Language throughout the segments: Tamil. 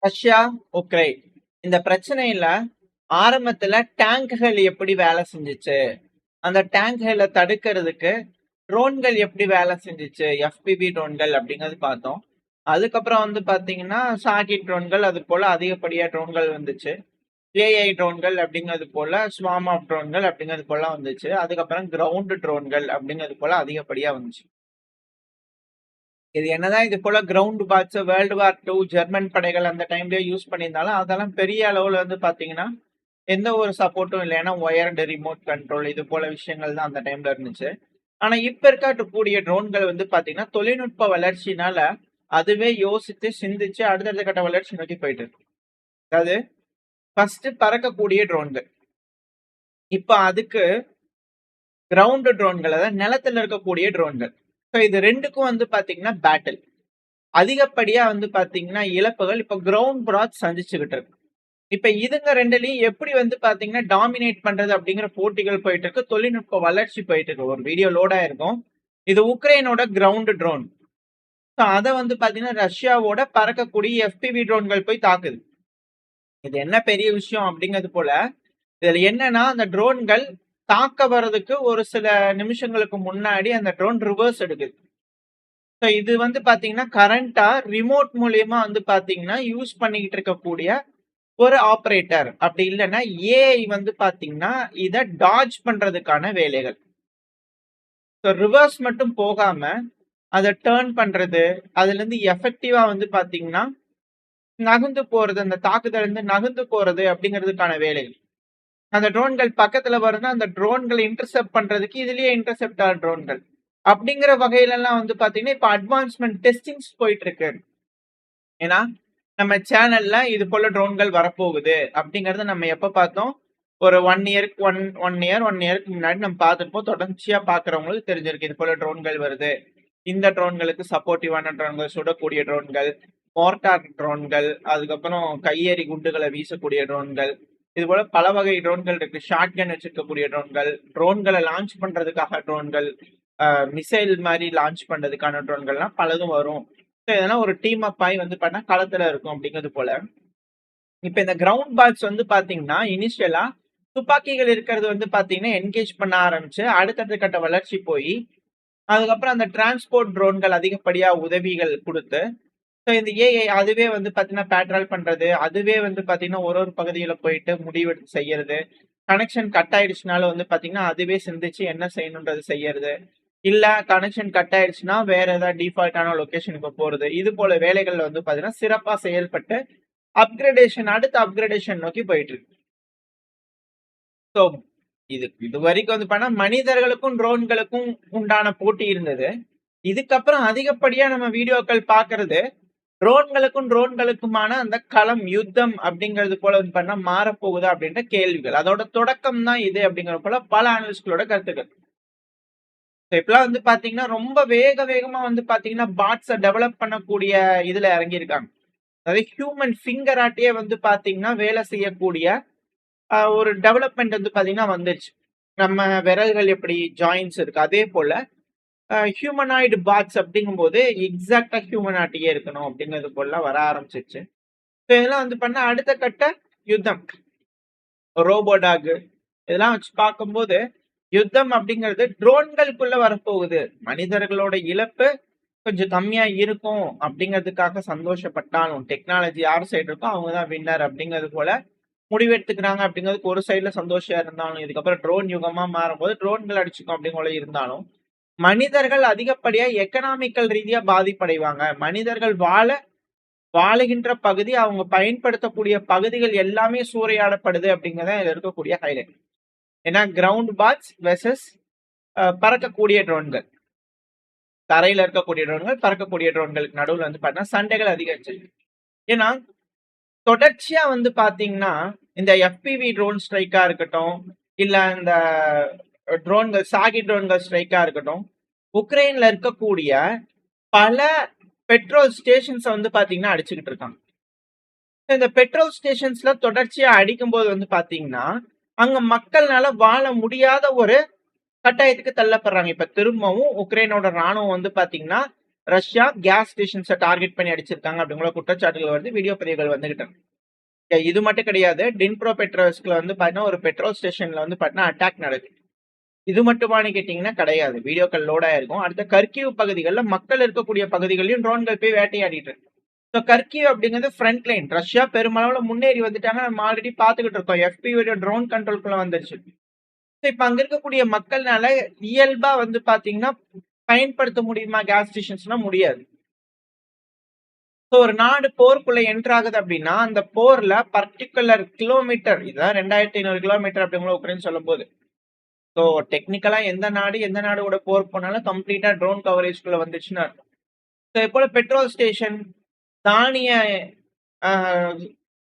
ரஷ்யா, உக்ரைன் இந்த பிரச்சனையில ஆரம்பத்துல டேங்குகள் எப்படி வேலை செஞ்சுச்சு, அந்த டேங்குகளை தடுக்கிறதுக்கு ட்ரோன்கள் எப்படி வேலை செஞ்சுச்சு, எஃபிபி ட்ரோன்கள் அப்படிங்கிறது பார்த்தோம். அதுக்கப்புறம் வந்து பாத்தீங்கன்னா சாகிட் ட்ரோன்கள், அது போல அதிகப்படியா ட்ரோன்கள் வந்துச்சு. ஏஐ ட்ரோன்கள் அப்படிங்கிறது போல, ஸ்வாம் ஆஃப் ட்ரோன்கள் அப்படிங்கிறது போல வந்துச்சு. அதுக்கப்புறம் கிரவுண்ட் ட்ரோன்கள் அப்படிங்கிறது போல அதிகப்படியா வந்துச்சு. இது என்னதான் இது போல கிரவுண்ட் பாட்ஸ் வேர்ல்டு வார் 2 ஜெர்மன் படைகள் அந்த டைம்லயே யூஸ் பண்ணியிருந்தாலும் அதெல்லாம் பெரிய அளவுல வந்து பாத்தீங்கன்னா எந்த ஒரு சப்போர்ட்டும் இல்லை. ஏன்னா ஒயர்டு ரிமோட் கண்ட்ரோல் இது போல விஷயங்கள் தான் அந்த டைம்ல இருந்துச்சு. ஆனா இப்ப இருக்கக்கூடிய ட்ரோன்கள் வந்து பாத்தீங்கன்னா தொழில்நுட்ப வளர்ச்சினால அதுவே யோசித்து சிந்திச்சு அடுத்தடுத்த கட்ட வளர்ச்சி நோக்கி போயிட்டு இருக்கு. அதாவது ஃபர்ஸ்ட் பறக்கக்கூடிய ட்ரோன்கள், இப்ப அதுக்கு கிரவுண்ட் ட்ரோன்கள், அதாவது நிலத்துல இருக்கக்கூடிய ட்ரோன்கள். ஸோ இது ரெண்டுக்கும் வந்து பாத்தீங்கன்னா பேட்டில் அதிகப்படியா வந்து பாத்தீங்கன்னா இழப்புகள் இப்ப கிரவுண்ட் பிராட் சந்திச்சுக்கிட்டு இருக்கு. இப்ப இதுங்க ரெண்டுலயும் எப்படி வந்து பாத்தீங்கன்னா டாமினேட் பண்றது அப்படிங்கிற போட்டிகள் போயிட்டு இருக்கு, தொழில்நுட்ப வளர்ச்சி போயிட்டு இருக்கு. ஒரு வீடியோ லோட் ஆயிருக்கும். இது உக்ரைனோட கிரவுண்ட் ட்ரோன். அதை வந்து பாத்தீங்கன்னா ரஷ்யாவோட பறக்கக்கூடிய எஃபிவி ட்ரோன்கள் போய் தாக்குது. இது என்ன பெரிய விஷயம் அப்படிங்கிறது போல இதுல என்னன்னா அந்த ட்ரோன்கள் தாக்க வர்றதுக்கு ஒரு சில நிமிஷங்களுக்கு முன்னாடி அந்த ட்ரோன் ரிவர்ஸ் எடுக்குது. இது வந்து பாத்தீங்கன்னா கரண்டா ரிமோட் மூலியமா வந்து பாத்தீங்கன்னா யூஸ் பண்ணிக்கிட்டு இருக்கக்கூடிய ஒரு ஆபரேட்டர், அப்படி இல்லைன்னா ஏஐ வந்து பாத்தீங்கன்னா இத டாஜ் பண்றதுக்கான வேலைகள். ரிவர்ஸ் மட்டும் போகாம அதை டேர்ன் பண்றது, அதுல இருந்து எஃபெக்டிவா வந்து பாத்தீங்கன்னா நகர்ந்து போறது, அந்த தாக்குதல் இருந்து நகர்ந்து போறது அப்படிங்கிறதுக்கான வேலைகள். அந்த ட்ரோன்கள் பக்கத்துல வருதுன்னா அந்த ட்ரோன்களை இன்டர்செப்ட் பண்றதுக்கு இதுலயே இன்டர்செப்டார் ட்ரோன்கள் அப்படிங்கிற வகையில எல்லாம் வந்து பாத்தீங்கன்னா இப்ப அட்வான்ஸ்மெண்ட் டெஸ்டிங்ஸ் போயிட்டு இருக்கு. ஏன்னா நம்ம சேனல்ல இது போல ட்ரோன்கள் வரப்போகுது அப்படிங்கறத நம்ம எப்ப பார்த்தோம், ஒரு 1 இயருக்கு முன்னாடி நம்ம பார்த்துருப்போம். தொடர்ச்சியா பாக்குறவங்களுக்கு தெரிஞ்சிருக்கு இது போல ட்ரோன்கள் வருது. இந்த ட்ரோன்களுக்கு சப்போர்ட்டிவான ட்ரோன்கள், சுடக்கூடிய ட்ரோன்கள், மோர்டார் ட்ரோன்கள், அதுக்கப்புறம் கையெறி குண்டுகளை வீசக்கூடிய ட்ரோன்கள், இது போல பல வகை ட்ரோன்கள் இருக்கு. ஷார்ட் கன் வச்சிருக்கக்கூடிய ட்ரோன்கள், ட்ரோன்களை லான்ச் பண்றதுக்காக ட்ரோன்கள், மிசைல் மாதிரி லான்ச் பண்றதுக்கான ட்ரோன்கள்லாம் பலதும் வரும். இதெல்லாம் ஒரு டீம் அப் ஆகி வந்து பார்த்தா களத்துல இருக்கும் அப்படிங்கிறது போல. இப்ப இந்த கிரவுண்ட் பாட்ஸ் வந்து பாத்தீங்கன்னா இனிஷியலா துப்பாக்கிகள் இருக்கிறது வந்து பாத்தீங்கன்னா என்கேஜ் பண்ண ஆரம்பிச்சு அடுத்தடுத்த கட்ட வளர்ச்சி போய் அதுக்கப்புறம் அந்த டிரான்ஸ்போர்ட் ட்ரோன்கள் அதிகப்படியா உதவிகள் கொடுத்து இந்த ஏஐ அதுவே வந்து பாத்தீங்கன்னா பேட்ரோல் பண்றது, அதுவே வந்து பாத்தீங்கன்னா ஒரு ஒரு பகுதியில போயிட்டு முடிவெடுத்து செய்யறது, கனெக்ஷன் கட் ஆயிடுச்சுனாலும் வந்து பாத்தீங்கன்னா அதுவே சிந்திச்சு என்ன செய்யணுன்றது செய்யறது, இல்ல கனெக்ஷன் கட் ஆயிடுச்சுன்னா வேற ஏதாவது டிஃபால்ட்டான லொகேஷனுக்கு போறது, இது போல வேலைகள்ல வந்து பாத்தீங்கன்னா சிறப்பா செயல்பட்டு அடுத்த அப்கிரேடேஷன் நோக்கி போயிட்டு இருக்கு. ஸோ இது வரைக்கும் வந்து பண்ணா மனிதர்களுக்கும் ட்ரோன்களுக்கும் உண்டான போட்டி இருந்தது. இதுக்கப்புறம் அதிகப்படியா நம்ம வீடியோக்கள் பாக்குறது ட்ரோன்களுக்குமான அந்த களம் யுத்தம் அப்படிங்கிறது போல வந்து பண்ணா மாறப்போகுதா அப்படின்ற கேள்விகள். அதோட தொடக்கம் தான் இது அப்படிங்கிற போல பல அனலிஸ்ட்களோட கருத்துக்கள். இப்பெல்லாம் வந்து பாத்தீங்கன்னா ரொம்ப வேகமா வந்து பாத்தீங்கன்னா பாட்ஸை டெவலப் பண்ணக்கூடிய இதுல இறங்கியிருக்காங்க. அதாவது ஹியூமன் ஃபிங்கர் ஆட்டியே வந்து பாத்தீங்கன்னா வேலை செய்யக்கூடிய ஒரு டெவலப்மெண்ட் வந்து பாத்தீங்கன்னா வந்துருச்சு. நம்ம விரல்கள் எப்படி ஜாயின்ஸ் இருக்கு அதே போல ஹியூமனாய்டு பாட்ஸ் அப்படிங்கும் போது எக்ஸாக்டா ஹியூமனாட்டியே இருக்கணும் அப்படிங்கிறது போல வர ஆரம்பிச்சிருச்சு. இதெல்லாம் வந்து பண்ண அடுத்த கட்ட யுத்தம், ரோபோடாக் இதெல்லாம் வச்சு பார்க்கும்போது யுத்தம் அப்படிங்கிறது ட்ரோன்களுக்குள்ள வரப்போகுது. மனிதர்களோட இழப்பு கொஞ்சம் கம்மியா இருக்கும் அப்படிங்கிறதுக்காக சந்தோஷப்பட்டாலும் டெக்னாலஜி யார் சைடு இருக்கோ அவங்கதான் வின்னர் அப்படிங்கிறது போல முடிவெடுத்துக்கிறாங்க. அப்படிங்கிறதுக்கு ஒரு சைட்ல சந்தோஷம் இருந்தாலும் இதுக்கப்புறம் ட்ரோன் யுகமா மாறும்போது ட்ரோன்கள் அடிச்சுக்கும் அப்படிங்கிற இருந்தாலும் மனிதர்கள் அதிகப்படியா எக்கனாமிக்கல் ரீதியா பாதிப்படைவாங்க. மனிதர்கள் வாழுகின்ற பகுதி, அவங்க பயன்படுத்தக்கூடிய பகுதிகள் எல்லாமே சூறையாடப்படுது அப்படிங்கிறத இதுல இருக்கக்கூடிய ஹைலைட். ஏன்னா கிரவுண்ட் பாட்ஸ் வெர்சஸ் பறக்கக்கூடிய ட்ரோன்கள், தரையில இருக்கக்கூடிய ட்ரோன்கள், பறக்கக்கூடிய ட்ரோன்களுக்கு நடுவில் வந்து பார்த்தீங்கன்னா சண்டைகள் அதிகரிச்சு. ஏன்னா தொடர்ச்சியா வந்து பாத்தீங்கன்னா இந்த எஃபிவி ட்ரோன் ஸ்ட்ரைக்கா இருக்கட்டும், இல்ல இந்த ட்ரோன்கள் சாகி ட்ரோன்கள் ஸ்ட்ரைக்கா இருக்கட்டும், உக்ரைன்ல இருக்கக்கூடிய பல பெட்ரோல் ஸ்டேஷன்ஸ் வந்து பாத்தீங்கன்னா அடிச்சுக்கிட்டு இருக்காங்க. இந்த பெட்ரோல் ஸ்டேஷன்ஸ்ல தொடர்ச்சியா அடிக்கும் போது வந்து பாத்தீங்கன்னா அங்க மக்கள்னால வாழ முடியாத ஒரு கட்டாயத்துக்கு தள்ளப்படுறாங்க. இப்ப திரும்பவும் உக்ரைனோட ராணுவம் வந்து பாத்தீங்கன்னா ரஷ்யா கேஸ் ஸ்டேஷன்ஸை டார்கெட் பண்ணி அடிச்சிருக்காங்க அப்படிங்கிற குற்றச்சாட்டுகள் வந்து வீடியோ பதிவுகள் வந்துகிட்டு இருக்கு. இது மட்டும் கிடையாது, டின்ப்ரோ பெட்ரோஸ்க்ல வந்து பாத்தீங்கன்னா ஒரு பெட்ரோல் ஸ்டேஷன்ல வந்து பாத்தீங்கன்னா அட்டாக் நடக்குது. இது மட்டுமானு கேட்டீங்கன்னா கிடையாது, வீடியோக்கள் லோட் ஆயிருக்கும். அடுத்த கர்கிவ் பகுதிகளில் மக்கள் இருக்கக்கூடிய பகுதிகளையும் ட்ரோன்கள் போய் வேட்டையாடிட்டு இருக்கு. ஸோ கர்கிவ் அப்படிங்கிறது ஃப்ரண்ட் லைன். ரஷ்யா பெருமளவுல முன்னேறி வந்துட்டாங்க, நம்ம ஆல்ரெடி பார்த்துக்கிட்டு இருக்கோம். FPV ட்ரோன் கண்ட்ரோல்குள்ள வந்துருச்சு. ஸோ இப்போ அங்க இருக்கக்கூடிய மக்கள்னால இயல்பா வந்து பாத்தீங்கன்னா பயன்படுத்த முடியுமா கேஸ் ஸ்டேஷன்ஸ்னா? முடியாது. ஸோ ஒரு நாடு போருக்குள்ள என்டர் ஆகுது அப்படின்னா அந்த போர்ல பர்டிகுலர் கிலோமீட்டர், இதுதான் 2500 கிலோமீட்டர் அப்படிங்கிற உக்ரைன் சொல்லும் போது. ஸோ டெக்னிக்கலா எந்த நாடு கூட போர் போனாலும் கம்ப்ளீட்டா ட்ரோன் கவரேஜ்குள்ள வந்துச்சுன்னா இருக்கும். ஸோ இப்போ பெட்ரோல் ஸ்டேஷன், தானிய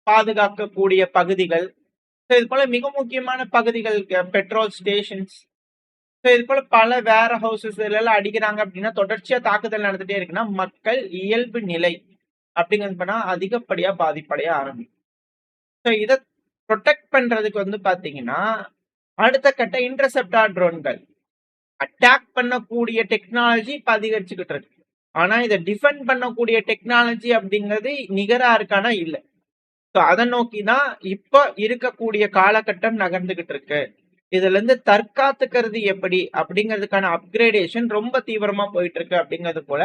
பாதுகாக்கக்கூடிய பகுதிகள், ஸோ இது போல மிக முக்கியமான பகுதிகள் பெட்ரோல் ஸ்டேஷன்ஸ், ஸோ இது போல பல வேர் ஹவுசஸ் எல்லாம் அடிக்கிறாங்க அப்படின்னா தொடர்ச்சியா தாக்குதல் நடந்துட்டே இருக்குன்னா மக்கள் இயல்பு நிலை அப்படிங்கிறது பண்ணா அதிகப்படியா பாதிப்படைய ஆரம்பிக்கும். ஸோ இதை ப்ரொடெக்ட் பண்றதுக்கு வந்து பாத்தீங்கன்னா அடுத்த கட்ட இன்டர்செப்டார் ட்ரோன்கள் அட்டாக் பண்ணக்கூடிய டெக்னாலஜி இப்ப அதிகரிச்சுக்கிட்டு இருக்கு. ஆனா இதை டிஃபெண்ட் பண்ணக்கூடிய டெக்னாலஜி அப்படிங்கிறது நிகரா இருக்கானா இல்ல. ஸோ அதை நோக்கி தான் இப்ப இருக்கக்கூடிய காலகட்டம் நகர்ந்துகிட்டு இருக்கு. இதுல இருந்து தற்காத்துக்கிறது எப்படி அப்படிங்கிறதுக்கான அப்கிரேடேஷன் ரொம்ப தீவிரமா போயிட்டு இருக்கு அப்படிங்கிறது போல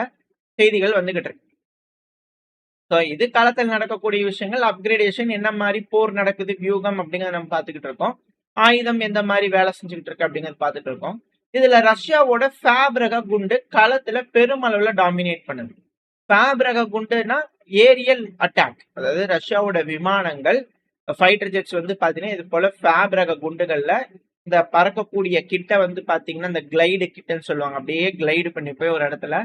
செய்திகள் வந்துகிட்டு இருக்கு. ஸோ இது காலத்தில் நடக்கக்கூடிய விஷயங்கள். அப்கிரேடேஷன் என்ன மாதிரி போர் நடக்குது, வியூகம் அப்படிங்கறத நம்ம பார்த்துக்கிட்டு இருக்கோம். ஆயுதம் எந்த மாதிரி வேலை செஞ்சுக்கிட்டு இருக்கு அப்படிங்கறது பார்த்துட்டு இருக்கோம். இதுல ரஷ்யாவோட ஃபேப் ரக குண்டு களத்துல பெருமளவுல டாமினேட் பண்ணுது. ஃபேப் ரக குண்டுனா ஏரியல் அட்டாக், அதாவது ரஷ்யாவோட விமானங்கள் ஃபைட்டர் ஜெட்ஸ் வந்து பாத்தீங்கன்னா இது போல ஃபேப் ரக குண்டுகள்ல இந்த பறக்கக்கூடிய கிட்ட வந்து பாத்தீங்கன்னா இந்த கிளைடு கிட்டன்னு சொல்லுவாங்க, அப்படியே கிளைடு பண்ணி போய் ஒரு இடத்துல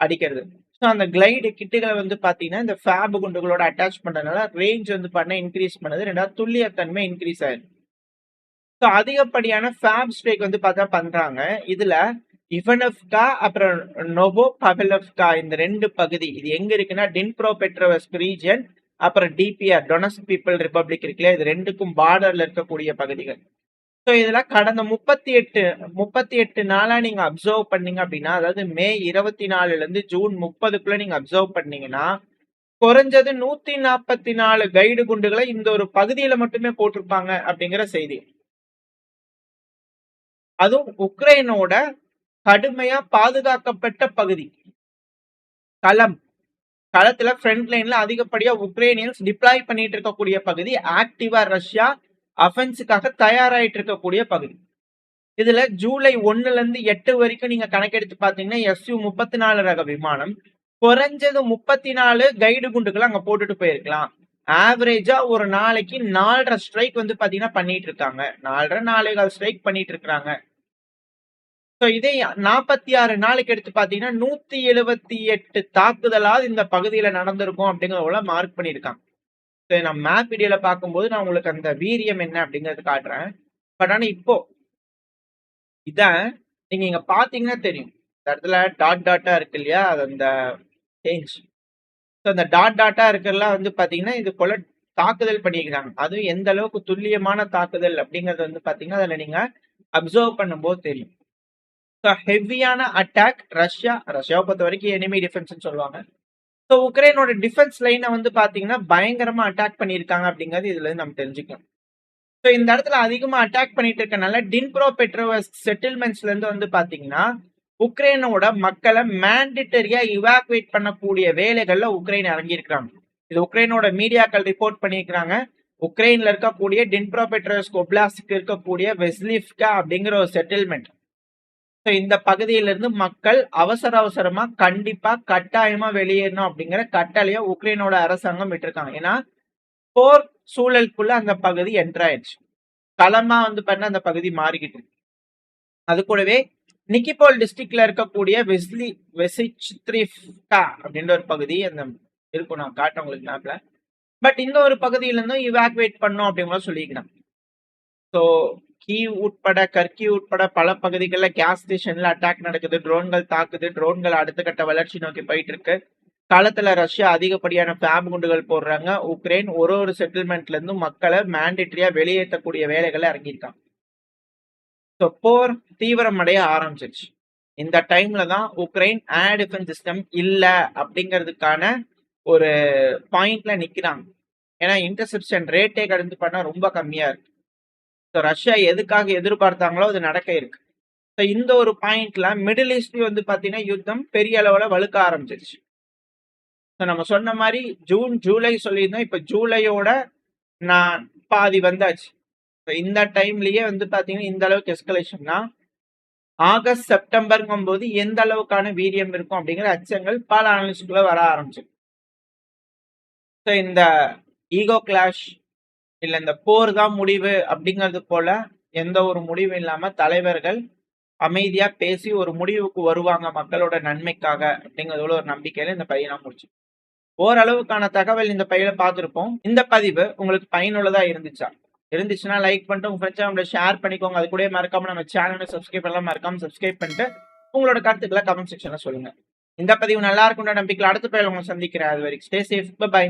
அடிக்கிறது. ஸோ அந்த கிளைடு கிட்டுகளை வந்து பாத்தீங்கன்னா இந்த ஃபேப் குண்டுகளோட அட்டாச் பண்றதுனால ரேஞ்ச் வந்து பாத்தீங்கன்னா இன்க்ரீஸ் பண்ணுது, ரெண்டாவது துல்லியத்தன்மை இன்க்ரீஸ் ஆயிருக்கு. ஸோ அதிகப்படியான ஃபேப் ஸ்ட்ரைக் வந்து பார்த்தா பண்றாங்க. இதுல இவனெவ்கா அப்புறம் நோவோ பவெலெவ்கா இந்த ரெண்டு பகுதி, இது எங்க இருக்குன்னா டின்ப்ரோ பெட்ரோவஸ்க் ரீஜியன் அப்புறம் டிபிஆர் டொனஸ்க் பீப்புள் ரிப்பப்ளிக் இருக்குல்ல, இது ரெண்டுக்கும் பார்டர்ல இருக்கக்கூடிய பகுதிகள். ஸோ இதுல கடந்த 38 நாளா நீங்க அப்சர்வ் பண்ணீங்க அப்படின்னா, அதாவது மே 24 இருந்து ஜூன் 30க்குள்ள நீங்க அப்சர்வ் பண்ணீங்கன்னா குறைஞ்சது 144 கைடு குண்டுகளை இந்த ஒரு பகுதியில மட்டுமே போட்டிருப்பாங்க அப்படிங்கிற செய்தி. அதுவும் உக்ரைனோட கடுமையா பாதுகாக்கப்பட்ட பகுதி, களத்துல ஃப்ரண்ட் லைன்ல அதிகப்படியா உக்ரைனியன்ஸ் டிப்ளாய் பண்ணிட்டு இருக்கக்கூடிய பகுதி, ஆக்டிவா ரஷ்யா அஃபென்ஸுக்காக தயாராயிட்டு இருக்கக்கூடிய பகுதி. இதுல ஜூலை 1ல இருந்து 8 வரைக்கும் நீங்க கணக்கெடுத்து பாத்தீங்கன்னா Su-34 ரக விமானம் குறைஞ்சது 34 கைடு குண்டுகளை அங்க போட்டுட்டு போயிருக்கலாம். ஆவரேஜா ஒரு நாளைக்கு 4.5 ஸ்ட்ரைக் வந்து பாத்தீங்கன்னா பண்ணிட்டு இருக்காங்க, 4.5 ஸ்ட்ரைக் பண்ணிட்டு இருக்காங்க. ஸோ இதே 46 நாளைக்கு எடுத்து பாத்தீங்கன்னா 178 தாக்குதலாவது இந்த பகுதியில நடந்திருக்கும் அப்படிங்கிறத மார்க் பண்ணியிருக்காங்க. நான் மேப் வீடியோல பார்க்கும்போது நான் உங்களுக்கு அந்த வீரியம் என்ன அப்படிங்கறது காட்டுறேன். பட் ஆனா இப்போ இதான் நீங்க இங்க பாத்தீங்கன்னா தெரியும், இந்த இடத்துல டாட் டாட்டா இருக்கு இல்லையா, அது அந்த சேஞ்ச். ஸோ அந்த டாட் டாட்டா இருக்கிறதுலாம் வந்து பாத்தீங்கன்னா இது போல தாக்குதல் பண்ணிக்கிறாங்க. அதுவும் எந்த அளவுக்கு துல்லியமான தாக்குதல் அப்படிங்கறது வந்து பாத்தீங்கன்னா அதுல நீங்க அப்சர்வ் பண்ணும்போது தெரியும். ஹெவியான அட்டாக் ரஷ்யாவை பொறுத்த வரைக்கும் எனிமி டிஃபென்ஸ் சொல்லுவாங்க. ஸோ உக்ரைனோட டிஃபென்ஸ் லைனை வந்து பாத்தீங்கன்னா பயங்கரமா அட்டாக் பண்ணியிருக்காங்க அப்படிங்கிறது இதுல இருந்து நம்ம தெரிஞ்சுக்கணும். ஸோ இந்த இடத்துல அதிகமா அட்டாக் பண்ணிட்டு இருக்கனால டின்ப்ரோ பெட்ரோவஸ்க் செட்டில்மெண்ட்ஸ்ல இருந்து வந்து பாத்தீங்கன்னா உக்ரைனோட மக்களை மேண்டிட்டரியா இவாக்குவேட் பண்ணக்கூடிய வேலைகள்ல உக்ரைன் இறங்கி இருக்கிறாங்க. இது உக்ரைனோட மீடியாக்கள் ரிப்போர்ட் பண்ணியிருக்கிறாங்க. உக்ரைன்ல இருக்கக்கூடிய டின்ப்ரோ பெட்ரோவஸ்க் ஒப்லாஸ்க்கு இருக்கக்கூடிய வெஸ்லிவ்கா அப்படிங்கிற ஒரு செட்டில்மெண்ட், இந்த பகுதியிலிருந்து மக்கள் அவசரமா கண்டிப்பா கட்டாயமா வெளியேறணும் அப்படிங்கிற கட்டளைய உக்ரைனோட அரசாங்கம் விட்டுருக்காங்க. ஏன்னா போர் சூழலுக்குள்ள அந்த பகுதி என்டர் ஆயிடுச்சு, களமா வந்து பண்ண அந்த பகுதி மாறிக்கிட்டு இருக்கு. அது கூடவே நிக்கிபோல் டிஸ்ட்ரிக்ட்ல இருக்கக்கூடிய வெசிச்த்ரிவ்கா அப்படின்ற ஒரு பகுதி அந்த இருக்கும், நான் காட்டுறேன் உங்களுக்கு மேப்ல. பட் இந்த ஒரு பகுதியில இருந்தும் இவாக்குவேட் பண்ணும் அப்படிங்கிற சொல்லிக்கிறாங்க. ஸோ கீவ் உட்பட கர்கிவ் உட்பட பல பகுதிகளில் கேஸ் ஸ்டேஷன்ல அட்டாக் நடக்குது, ட்ரோன்கள் தாக்குது, ட்ரோன்கள் அடுத்த கட்ட வளர்ச்சி நோக்கி போயிட்டு இருக்கு. காலத்துல ரஷ்யா அதிகப்படியான ஃபேப் குண்டுகள் போடுறாங்க. உக்ரைன் ஒரு செட்டில்மெண்ட்ல இருந்து மக்களை மேண்டேட்டரியா வெளியேற்றக்கூடிய வேலைகளை இறங்கியிருக்காங்க. ஸோ போர் தீவிரமடைய ஆரம்பிச்சிருச்சு. இந்த டைம்ல தான் உக்ரைன் ஏர் டிஃபென்ஸ் சிஸ்டம் இல்ல அப்படிங்கிறதுக்கான ஒரு பாயிண்ட்ல நிக்கிறாங்க. ஏன்னா இன்டர்செப்ஷன் ரேட்டே கடந்து பண்ணா ரொம்ப கம்மியா இருக்கு. ஸோ ரஷ்யா எதுக்காக எதிர்பார்த்தாங்களோ அது நடக்க இருக்கு. ஸோ இந்த ஒரு பாயிண்ட்ல மிடில் ஈஸ்ட்லயும் வந்து பாத்தீங்கன்னா யுத்தம் பெரிய அளவுல வலுக்க ஆரம்பிச்சிருச்சு. ஸோ நம்ம சொன்ன மாதிரி ஜூன் ஜூலை சொல்லியிருந்தோம். இப்ப ஜூலையோட நான் பாதி வந்தாச்சு. இந்த டைம்லயே வந்து பாத்தீங்கன்னா இந்த அளவுக்கு எஸ்கலேஷன்னா ஆகஸ்ட் செப்டம்பருங்கும் போது எந்த அளவுக்கான வீரியம் இருக்கும் அப்படிங்கிற அச்சங்கள் பல அனலிஸ்டுக்குள்ள வர ஆரம்பிச்சு. இந்த ஈகோ கிளாஷ் இல்ல இந்த போர் தான் முடிவு அப்படிங்கிறது போல எந்த ஒரு முடிவும் இல்லாம தலைவர்கள் அமைதியா பேசி ஒரு முடிவுக்கு வருவாங்க மக்களோட நன்மைக்காக அப்படிங்கிறதுல ஒரு நம்பிக்கையில இந்த பதிவை நான் முடிச்சு. ஓரளவுக்கான தகவல் இந்த பதிவுல பார்த்திருப்போம். இந்த பதிவு உங்களுக்கு பயனுள்ளதா இருந்துச்சுன்னா லைக் பண்ணிட்டு உங்க ஃப்ரெண்ட்ஸ் ஷேர் பண்ணிக்கோங்க. அது கூட மறக்காம நம்ம சேனலை சப்ஸ்கிரைப் பண்ணலாம். மறக்காம சப்ஸ்கிரைப் பண்ணிட்டு உங்களோட கருத்துக்களை கமெண்ட் செக்ஷன்ல சொல்லுங்க. இந்த பதிவு நல்லா இருக்கும்ன்ற நம்பிக்கையில் அடுத்த பதிவில் உங்களை சந்திக்கிறேன். அது வரைக்கும் ஸ்டே சேஃப். பை.